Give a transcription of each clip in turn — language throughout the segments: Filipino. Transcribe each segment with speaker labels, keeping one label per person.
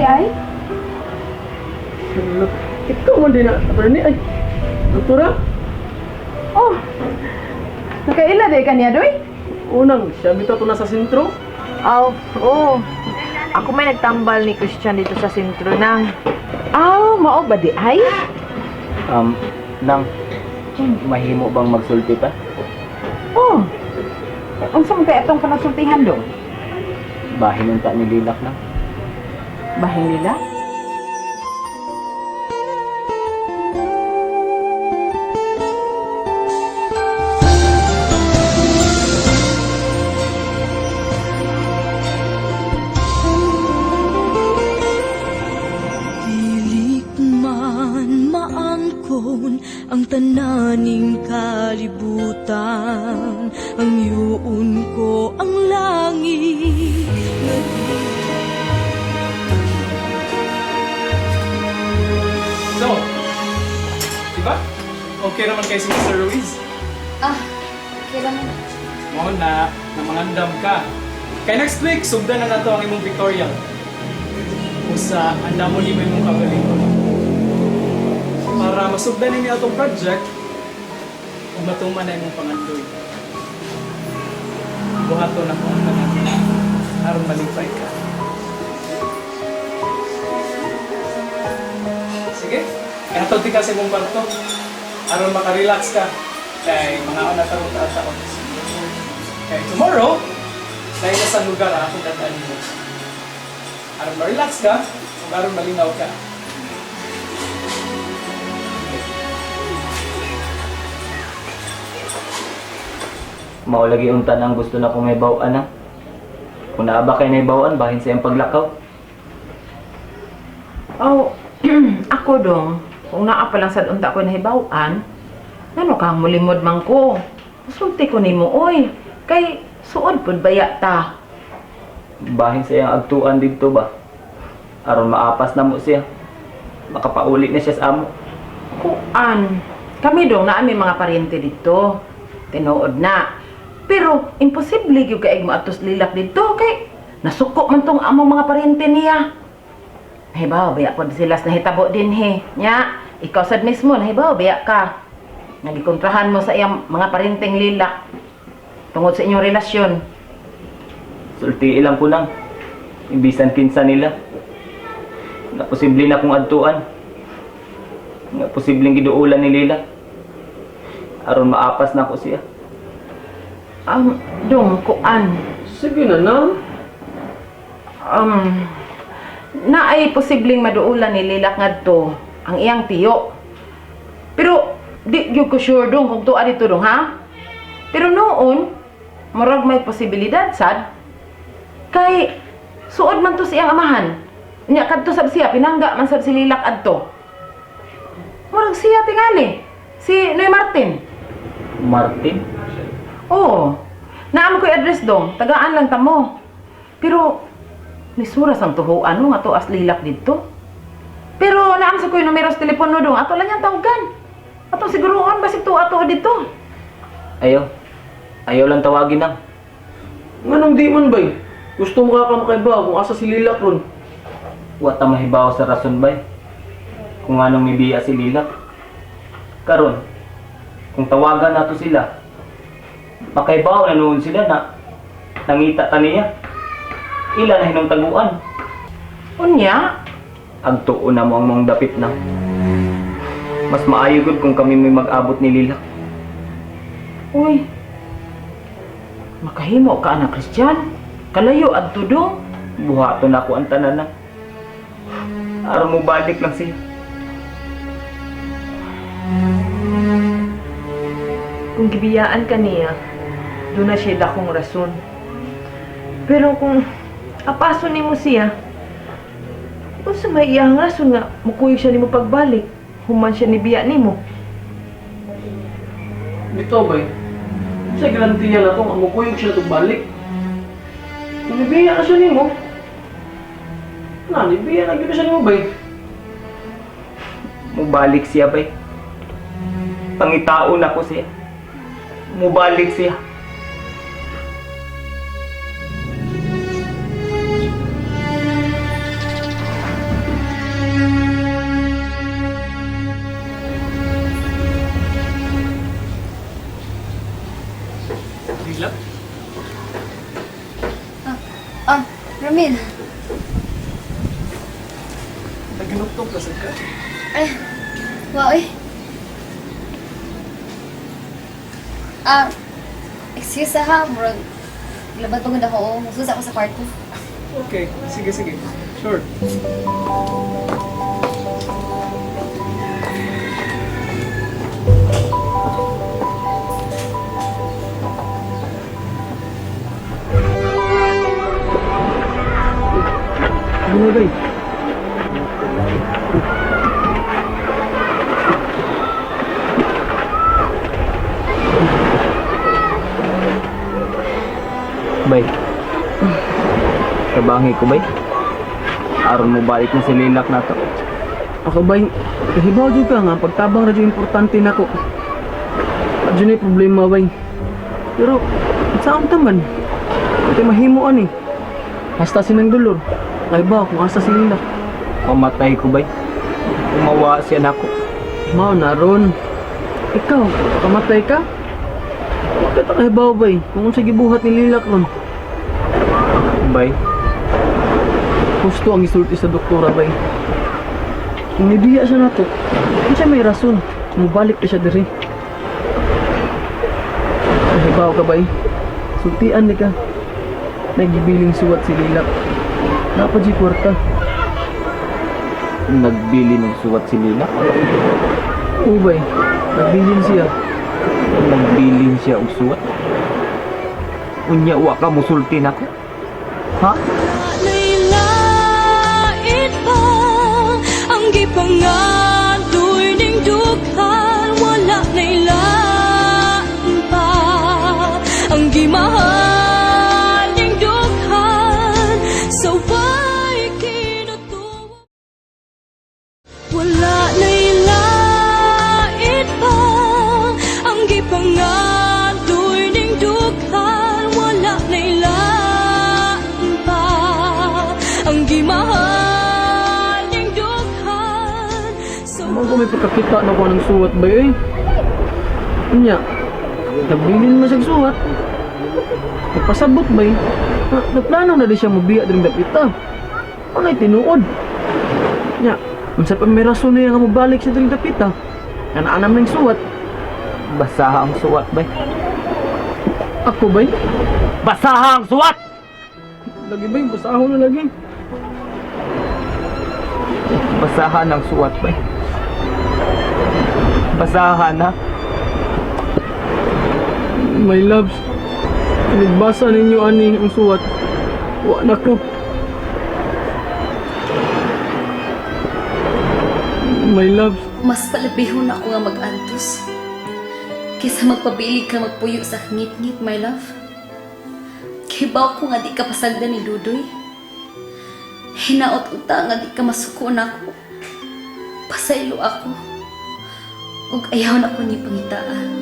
Speaker 1: di ay?
Speaker 2: Hala, ikaw man din na, attorney, ay, doktora?
Speaker 1: Oh, nakaila di ka niya, doy?
Speaker 2: Unang, siya bitaw to na sa sentro.
Speaker 3: Oo. Ako may nagtambal ni Christian dito sa sentro nang.
Speaker 1: Mao ba di ay?
Speaker 4: Nang, mahimo bang magsulti pa?
Speaker 1: Oh, unsa man kay atong panasultihan do?
Speaker 4: Bahin unta ni Lilak nang.
Speaker 1: Bahin nila?
Speaker 5: Ang tananing kalibutan, ang yuon ko ang langit.
Speaker 2: So, diba? Okay naman kayo si Mr. Ruiz.
Speaker 6: Okay lang yun.
Speaker 2: Mo na mangandam ka. Kaya next week, sugdan na nato ang imong pictorial. Usa, anda mo ni imong kagalingon. Para masugdan ninyo atong project, kung matuman na imong pangandoy. Buhato na ko ang tanan. Aron malipay ka. Sige, kaya hatod ka sa imong kwarto. Aron makarelax ka. Kaya mga una tarong taon. Kaya tomorrow, dahil sa lugar akong dadaan mo. Aron ma-relax ka, aron malinaw ka.
Speaker 4: Mao lagi unta nang gusto na kung may bawaan na. Kung naaba kay may bawaan, bahin sa iyang paglakaw.
Speaker 1: Ako dong, kung naa pa lang sa unta ko nahibaw-an, ano kang mulimod man ko? Sulti ko nimo oy. Kay suod pud baya ta.
Speaker 4: Bahin sa iyang agtuan dito ba? Aron maapas na mo siya. Makapauli na siya sa amo.
Speaker 1: Kuan, kami dong naa may mga paryente dito. Tinuod na. Pero imposible gyud kay mo atos lilak dito kay nasuko man tong among mga paryente niya. Nahibaw baya pod sila sa nahitabo din he. Nya, ikaw sad mismo nahibaw baya ka. Nagikontrahan mo sa iyang mga parenteng lilak tungod sa inyong relasyon.
Speaker 4: Sulti ilang ko nang. Imbisan kinsa nila. Na posible na kong adtuan. Na posibleng giduulan ni Lila. Aron maapas na ko siya.
Speaker 1: Dong, kuan.
Speaker 2: Sige na na.
Speaker 1: Na ay posibleng maduulan ni Lilak ngadto ang iyang tiyo. Pero di gyud ko sure dong kung tuwa dito dong ha. Pero noon, murag may posibilidad sad. Kay suod man to siyang amahan. Nya kadto sab siya pinangga man sad si Lilak adto. Murag siya tingali. Si Noy Martin.
Speaker 4: Martin?
Speaker 1: Oo. Naam ko'y address dong. Tagaan lang tamo. Pero nisuras ang tuhuan mo nga to as Lilak dito. Pero naam sa ko'y numero sa telepono dong. Ato lang yung tawagan. Ato siguroon basig to ato dito.
Speaker 4: Ayaw lang tawagin nang.
Speaker 2: Nganong di man bay? Gusto mo ka makaiba kung asa si Lilak ron.
Speaker 4: Wata mahibaw sa rason bay. Kung anong mibiya si Lilak. Karon, kung tawagan nato sila, makaibaw na noon sila na nangita ta niya. Ila na hinong taguan.
Speaker 1: Unya?
Speaker 4: Agtuon na mo ang mong dapit na. Mas maayo gud kung kami may mag-abot ni Lilak.
Speaker 1: Uy. Makahimo ka anak Christian. Kalayo adto dong.
Speaker 4: Buhaton na ako ang tanan na. Aron mo balik lang siya.
Speaker 3: Kung gibiyaan ka niya, doon na siya dakong rason. Pero kung apaso ni mo siya, kung sa may iyang rason nga, mukuyo siya ni mo pagbalik, human siya ni biya ni mo.
Speaker 2: Dito bay. Sa garantiya na to, amukuyog siya itong balik. Kung nibiya na siya nimo. Nibiya na gito siya nimo bay.
Speaker 4: Mubalik siya bay. Pangitaon ako siya. Mubalik siya.
Speaker 2: Sinuktok na sad ka.
Speaker 6: Ay, wow eh. Excuse ha, bro. Labat pagod ako. Magsusa ako sa kwarto.
Speaker 2: Okay, sige, sige. Sure.
Speaker 4: Ano ba? Bay. Kabangi ko, bay. Aron mo balik na si Lilak na to.
Speaker 7: Ako bay, kahibaw jud ka nga pagtabang radyo importante nako. Adyo na problema bay. Pero saan taman? Ito mahimuan eh. Hasta sinang dulor. Kahibaw kung hasta sila.
Speaker 4: Pamatay ko, bay. Umawa siya na ko.
Speaker 7: Mao na ron. Ikaw, kamatay ka? Bakit ang kahibaw bay? Kung unsa gibuhat ni Lilak ron.
Speaker 4: Bay.
Speaker 7: Gusto ang isulti sa doktora bay. Kung nibiya siya nato, hindi siya may rason. Mubalik na siya diri. Kahibaw ka bay. Sultian ni ka. Nagibiling suwat si Lilak. Dapat di kwarta.
Speaker 4: Nagbili ng suwat si Lilak.
Speaker 7: Ubay, nagbilin siya.
Speaker 4: Nagbilin siya og suwat. Unya wa ka musulti nako. Ha?
Speaker 5: Nailait pa ang gipangadoy ning dughan, wala nailaan pa ang gimahal ning dughan sa way kinutuwa. Wala nailaan pa ang gipangadoy ning dughan, wala nailaan pa ang gimahal ning dughan sa
Speaker 7: Mga ko may pagkakita na ko ng suwat ba eh. Nya, nagbilin mo siyang suwat. Nagpasabot ba eh. Nagplano na di siya mabiya din dapita. Ano ay tinuod? Nya, unsa pa may rason niya nga mabalik siya din dapita. Anam ng suwat.
Speaker 4: Basaha ang suwat, bay.
Speaker 7: Ako ba eh?
Speaker 4: Basaha ang suwat!
Speaker 7: Lagi ba eh? Basahon na lagi.
Speaker 4: Basahan ang suwat, bay. Basahan na.
Speaker 7: My loves, pinagbasa ninyo ani ang suwat. Wa na ko. My loves,
Speaker 6: Mas palabihon ako nga mag-antos. Kaysa magpabilig ka magpuyo sa ngit-ngit, my love. Kibaw ko nga di ka pasagda ni Dudoy. Hinaot uta nga di ka masuko na ako. Pasaylo ako. Ug ayaw na ko ni pangitaan.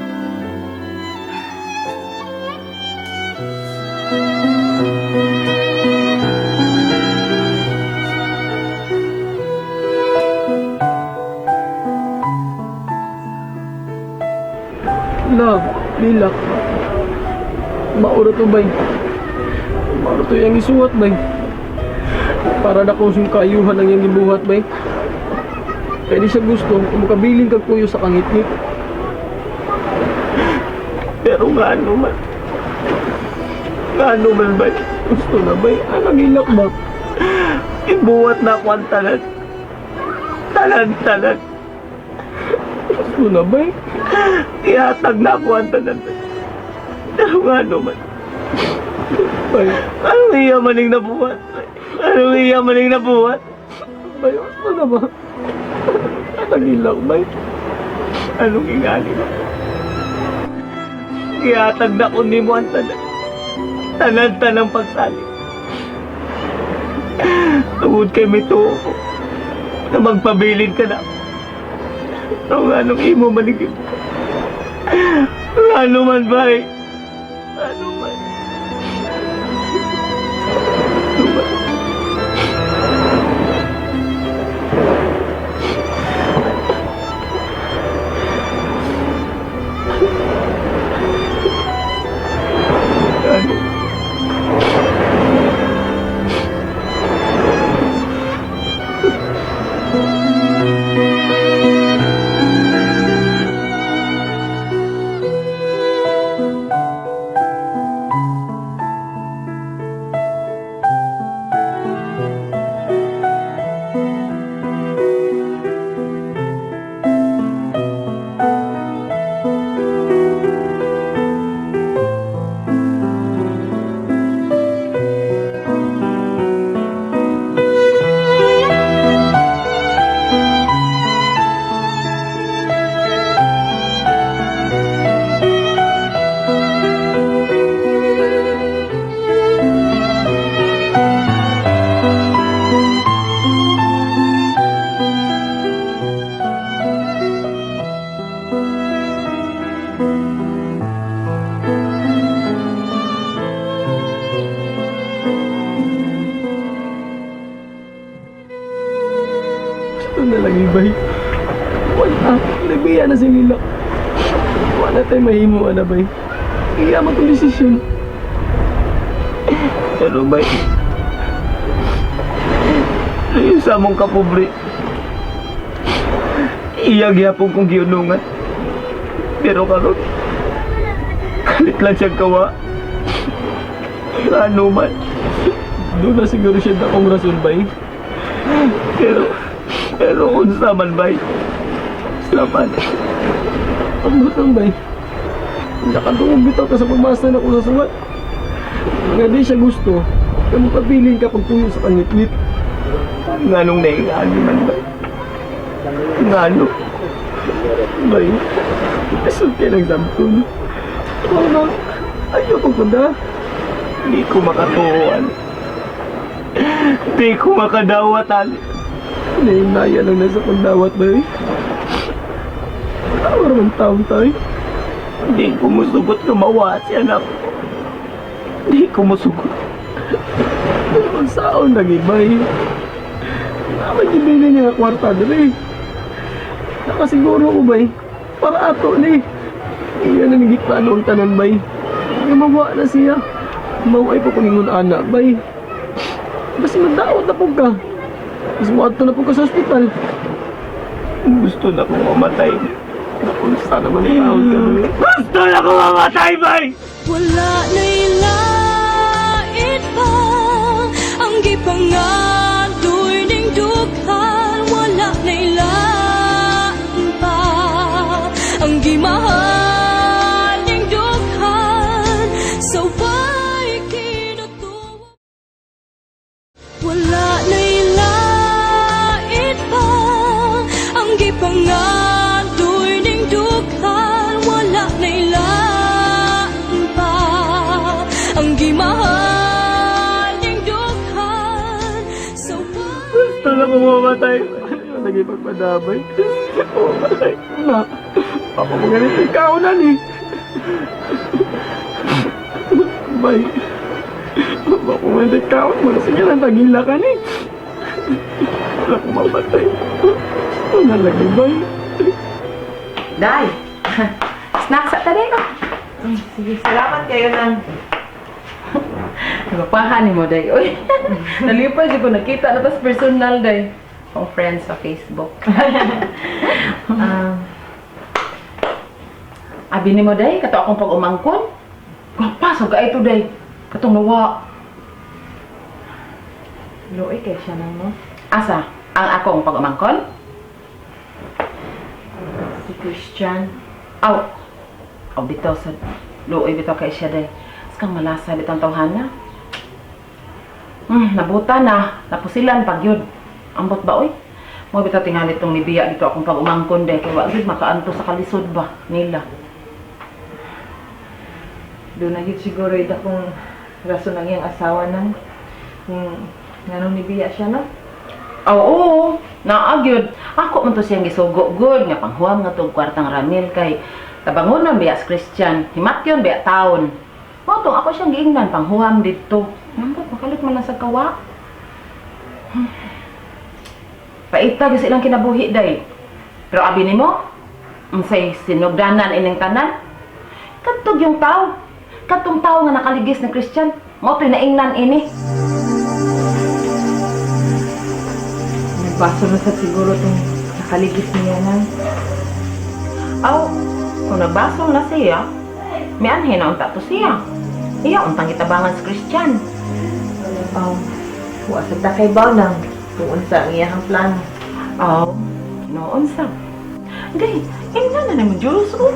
Speaker 7: love, Lilak. Mauro to bay. Mauro to yung isuwat bay. Para na kung kayuhan ang yung gibuhat bay. Kaya di siya gusto, kung makabiling kag kuyo sa kangit-ngit. Pero nga ano man. Nga ano man bay. Gusto na bay. Anong ilak ba? Ibuhat na ako ang talan. Talan. Gusto na bay. Ihatag na ako ang talan bay. Pero nga ano man. Bay, anong iya maning nabuhat? Anong iya maning nabuhat? Bay, gusto na ba? Anong ilak bay? Anong ingali ba? Ihatag na ko ni mo ang talan. Tanan-tanang pagsali. Tungod kay may tuo ko na magpabilin ka na. Pero anong imo manigim? Ano man ba eh? Ano man? Ano man? Ano? Ito na lang, Ibay. Wala, nagbiya na si Lila. Wala tayo mahimo, ano, Bay? Iya man kong desisyon. Pero, Bay, isa mong kapobre. Iya gyapon kong giunungan. Pero karon, kalit lang siyang kawa. Ano man, doon na siguro siya na akong rason, Bay. Pero unsa man, Bay. Unsa man. Ang butang, Bay. Nakatungong bitaw ka sa pagmasa na ko sa suwat. Nga di siya gusto, kaya magpabiling ka pagtuyo sa kangitlit. Nga nung naiingaan man, Bay. Nga no. Bay, kasulti ng samtun. Ano, ayoko ko na. Di ko makatuwan. Di ko makadawatan. Nainaya lang nasa kundawat, Bay. Tawar man taon tayo. Di ko musugot gumawa si anak ko. Di ko musugot. Kung saan nag-ibay. Nakagibay na niya kwarta dali. Nakasiguro ko, Bay. Para ato ni. Iyan na nagikpa noong tanan, Bay. Gumawa na siya. Maway pa ko ningon anak, Bay. Basta magdaot na po ka. Mas muadto na po ka sa ospital. Gusto na kong mamatay. Kung saan naman ikaw ka, Bay. Gusto na kong mamatay, Bay!
Speaker 5: Wala na'y lait pa ang gipangadoy ning dughan. Wala na'y lain pa ang gimahal ning dughan. So why kinutuwa? Wala na'y lait pa ang gipangadoy ning dughan. Wala na'y lain pa ang gimahal ning dughan. So why
Speaker 7: Gusto na kong mamatay. Ano naging pagpadabay? Mamatay na. Ako mo ganit ikaw na ni. Bay. Ako mo ganit ikaw. Sige lang, tagila ka ni. Wala kong mamatay. Ano lagi, Bay?
Speaker 1: Day, snacks at tadi ko.
Speaker 3: Sige, salamat kayo ng...
Speaker 1: Nagpapahanin mo, Day. Uy, nalipay ko nakita na tas personal, Day. Kung friends sa Facebook. Abi ni mo, Day, kato akong pag-umangkon. Pasok ka ito, Day. Katong nawa.
Speaker 3: Loy, kaya siya nang mo.
Speaker 1: Asa? Ang akong pag-umangkon?
Speaker 3: Si Christian.
Speaker 1: Aw. Aw, bitaw sa... Luoy, bitaw kay siya, Day. Kang malasa bitang tawhana. Nabuta na. Napusilan pag yun. Ambot ba, oy? Mo bitaw tingali itong nibiya dito akong pag-umangkon, Day. Kaya wag yun makaanto sa kalisod ba nila.
Speaker 3: Doon na yun siguro ito kung rason ng iyang asawa nang nga nung nibiya siya na.
Speaker 1: Oo, naagyod. Ako man to siyang gisugo good nga panghuam nga tong kwartang Ramil kay tabangonon biya sa Christian. Himatyon biya taon. Mo tong ako siyang giingnan panghuam dito. Nambot makalit man lang sa kawa. Paita gyud silang kinabuhi, Day. Pero abi nimo, unsay sinugdanan ining tanan? Kadtog yung tao. Katong tao nga nakaligis na Christian, mo to'y naingnan ini.
Speaker 3: Nagbaso na sa siguro itong nakaligis niya nang.
Speaker 1: Aw, kung nagbasol na siya, may anhin na unta to siya. Iya, untang itabangan sa Christian.
Speaker 3: Wasag na kay Baw nang tuon sa ang iyang plano.
Speaker 1: Aw, noon sa. Day, ingnan na naman Diyos, oh.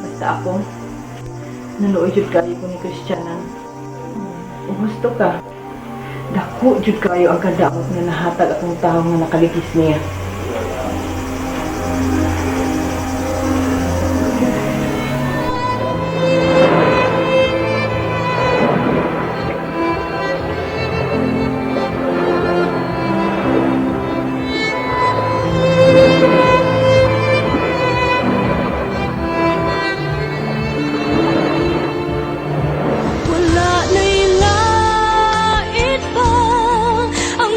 Speaker 3: Basta ako, naluoy jud kayo ko ni Christian nang. Kung gusto ka, dako jud kayo ang kadaot nga nahatag akong tao nga nakaligis niya.
Speaker 5: wala na'y lait pa ang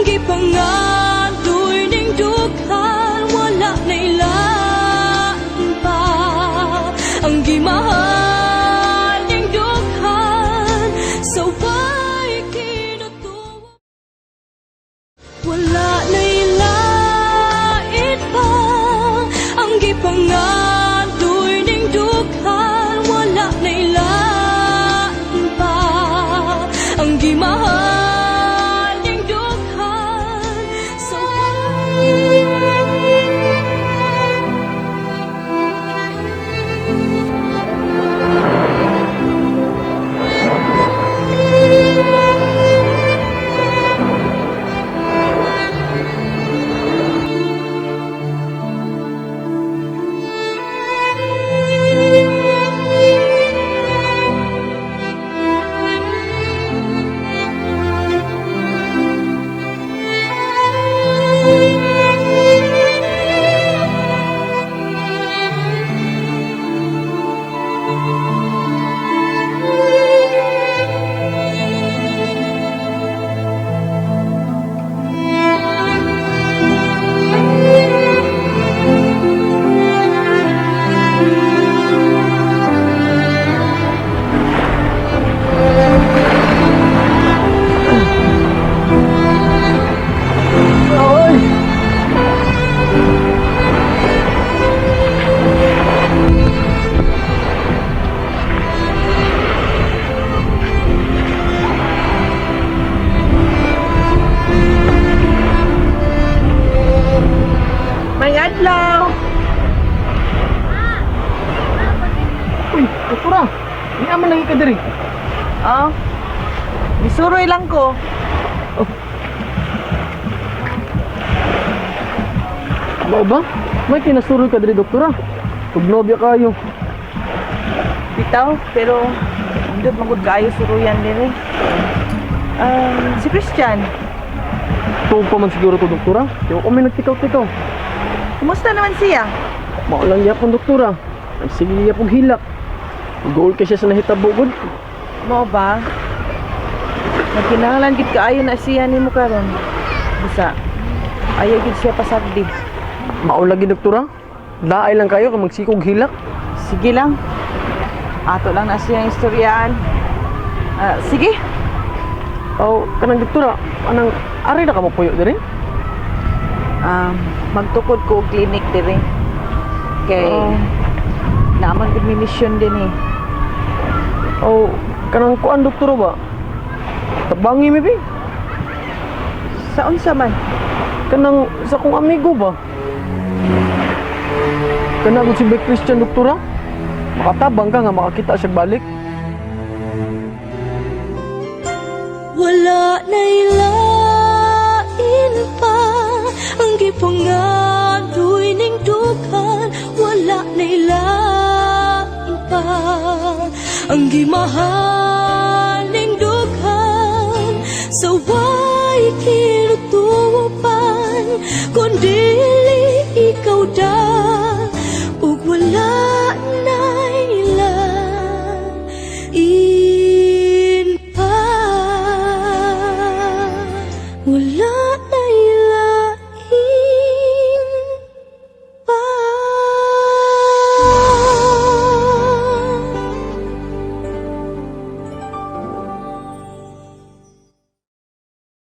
Speaker 3: Adlaw!
Speaker 2: Uy, doktora. Hindi naman lagi ka diri.
Speaker 3: Oh, bisuroy lang ko.
Speaker 2: Ano ba? May kinasuroy ka diri, doktora. Tugnobya kayo.
Speaker 3: Bitaw, pero hindi magud kayo suruyan din eh. Si Christian,
Speaker 2: Tuog pa man siguro to, doktora. Di ko kami nagtikaw-tikaw.
Speaker 3: kumusta naman siya?
Speaker 2: Maulang yapon, doktora. Sige niya pong hilak. Goal ka siya sa nahitabugod.
Speaker 3: Mo ba? Nagkinahanglan gid kaayo na siya nimo karon. Bisa, ayaw gid siya pasagdi.
Speaker 2: Maulagi, doktora. Laay lang kayo kung magsikog hilak.
Speaker 3: Sige lang. Ato lang na siyang istoryaan. Sige.
Speaker 2: O, kanang doktora, anang ari na ka mo puyo diri?
Speaker 3: Magtukod ko og clinic dire. Kay naman gud mi mission din eh.
Speaker 2: O, kanang kuan, doktora ba? Tabangi mi bi?
Speaker 3: Sa unsa man?
Speaker 2: Kanang sa kong amigo ba? Kanang si Bay Christian, doktora? Makatabang ka nga makakita siya balik.
Speaker 5: Wala na ilain pa ang gipangadoy ning dukan. Wala na ilain pa ang gimahal ning dukan. Sa way kinutupan, kundili ikaw da ug wala